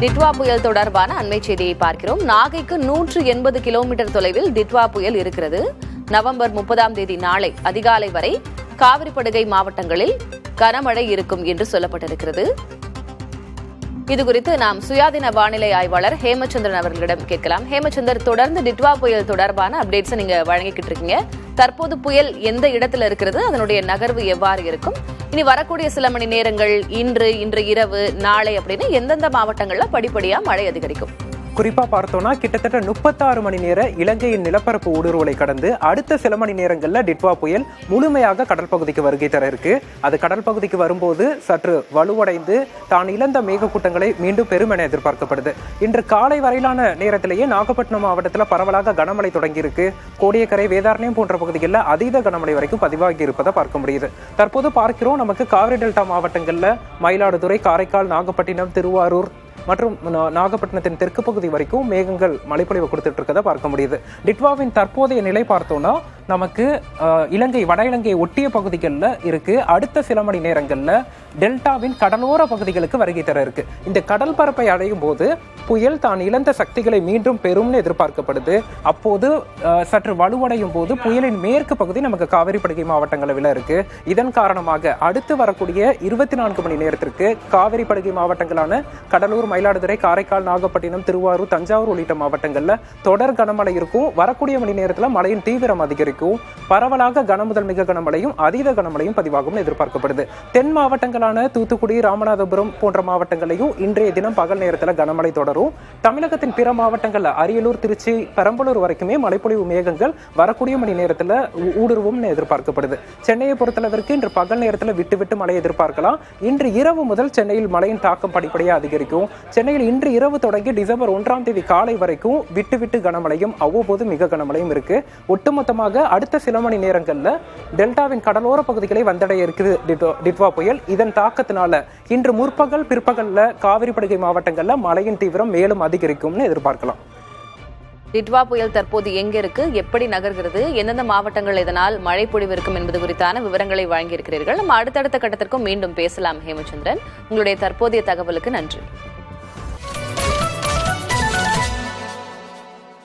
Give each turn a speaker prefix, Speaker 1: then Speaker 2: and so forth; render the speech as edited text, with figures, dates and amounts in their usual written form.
Speaker 1: டிட்வா புயல் தொடர்பான அண்மை செய்தியை பார்க்கிறோம். நாகைக்கு 180 கிலோமீட்டர் தொலைவில் டிட்வா புயல் இருக்கிறது. நவம்பர் 30ஆம் தேதி நாளை அதிகாலை வரை காவிரிப்படுகை மாவட்டங்களில் கனமழை இருக்கும் என்று சொல்லப்பட்டிருக்கிறது. இதுகுறித்து நாம் சுயாதீன வானிலை ஆய்வாளர் ஹேமச்சந்திரன் அவர்களிடம் கேட்கலாம். ஹேமச்சந்தர், தொடர்ந்து டிட்வா புயல் தொடர்பான அப்டேட்ஸ் நீங்க வழங்கிக்கிட்டு இருக்கீங்க. தற்போது புயல் எந்த இடத்துல இருக்கிறது, அதனுடைய நகர்வு எவ்வாறு இருக்கும், இனி வரக்கூடிய சில மணி நேரங்கள், இன்று இரவு, நாளை அப்படின்னு எந்தெந்த மாவட்டங்கள்ல படிப்படியா மழை அதிகரிக்கும்?
Speaker 2: குறிப்பா பார்த்தோம்னா கிட்டத்தட்ட 36 மணி நேர இலங்கையின் நிலப்பரப்பு ஊடுருவலை கடந்து அடுத்த சில மணி நேரங்கள்ல டிட்வா புயல் முழுமையாக கடல் பகுதிக்கு வருகை தர இருக்கு. அது கடல் பகுதிக்கு வரும்போது சற்று வலுவடைந்து தான் இழந்த மேகக்கூட்டங்களை மீண்டும் பெறும் என எதிர்பார்க்கப்படுது. இன்று காலை வரையிலான நேரத்திலேயே நாகப்பட்டினம் மாவட்டத்தில் பரவலாக கனமழை தொடங்கி இருக்கு. கோடியக்கரை, வேதாரண்யம் போன்ற பகுதிகளில் அதீத கனமழை வரைக்கும் பதிவாகி இருப்பதை பார்க்க முடியுது. தற்போது பார்க்கிறோம், நமக்கு காவிரி டெல்டா மாவட்டங்கள்ல மயிலாடுதுறை, காரைக்கால், நாகப்பட்டினம், திருவாரூர் மற்றும் நாகப்பட்டினத்தின் தெற்கு பகுதி வரைக்கும் மேகங்கள் மழைப்பொழிவு கொடுத்துட்டு இருக்கதை பார்க்க முடியுது. டிட்வாவின் தற்போதைய நிலை பார்த்தோம்னா நமக்கு இலங்கை, வட இலங்கையை ஒட்டிய பகுதிகளில் இருக்கு. அடுத்த சில மணி நேரங்களில் டெல்டாவின் கடலோர பகுதிகளுக்கு வருகை தர இருக்கு. இந்த கடல் பரப்பை அடையும் போது புயல் தான் இழந்த சக்திகளை மீண்டும் பெறும்னு எதிர்பார்க்கப்படுது. அப்போது சற்று வலுவடையும் போது புயலின் மேற்கு பகுதி நமக்கு காவிரி படுகை மாவட்டங்களில் இருக்கு. இதன் காரணமாக அடுத்து வரக்கூடிய 24 மணி நேரத்திற்கு காவிரி படுகை மாவட்டங்களான கடலூர், மயிலாடுதுறை, காரைக்கால், நாகப்பட்டினம், திருவாரூர், தஞ்சாவூர் உள்ளிட்ட மாவட்டங்களில் தொடர் கனமழை இருக்கும். வரக்கூடிய மணி நேரத்தில் மழையின் தீவிரம் அதிகரிக்கும். பரவலாக கனமுதல் மிக கனமழையும் அதீத கனமழையும் பதிவாகும் எதிர்பார்க்கப்படுது. தென் மாவட்டங்களான தூத்துக்குடி, ராமநாதபுரம் போன்ற மாவட்டங்களையும் இன்றைய தினம் பகல் நேரத்தில் கனமழை தொடரும். தமிழகத்தின் பிற மாவட்டங்கள்ல அரியலூர், திருச்சி, பெரம்பலூர் வரைக்குமே மழைப்பொழிவு மேகங்கள் வரக்கூடிய மணி நேரத்தில் ஊடுருவும் எதிர்பார்க்கப்படுது. சென்னையை பொறுத்தளவிற்கு இன்று பகல் நேரத்தில் விட்டு விட்டு மழை எதிர்பார்க்கலாம். இன்று இரவு முதல் சென்னையில் மழையின் தாக்கம் படிப்படியாக அதிகரிக்கும். சென்னையில் இன்று இரவு தொடங்கி டிசம்பர் 1ஆம் தேதி காலை வரைக்கும் விட்டு விட்டு கனமழையும் அவ்வப்போது மிக கனமழையும் இருக்கு. ஒட்டுமொத்தமாக அடுத்த சில மணி நேரங்கள்ல டெல்டாவின் கடலோர பகுதிகளை வந்தடைய இருக்குது டிட்வா புயல். இதன் தாக்கத்தினால இன்று முற்பகல், பிற்பகல்ல காவிரி படுகை மாவட்டங்கள்ல மழையின் தீவிரம் மேலும் அதிகரிக்கும்னு எதிர்பார்க்கலாம்.
Speaker 1: டிட்வா புயல் தற்போது எங்க இருக்கு, எப்படி நகர்கிறது, எந்தெந்த மாவட்டங்கள் இதனால் மழை பொழிவு இருக்கும் என்பது குறித்தான விவரங்களை வழங்கியிருக்கிறீர்கள். நம்ம அடுத்தடுத்த கட்டத்திற்கும் மீண்டும் பேசலாம். ஹேமச்சந்திரன், உங்களுடைய தற்போதைய தகவலுக்கு நன்றி.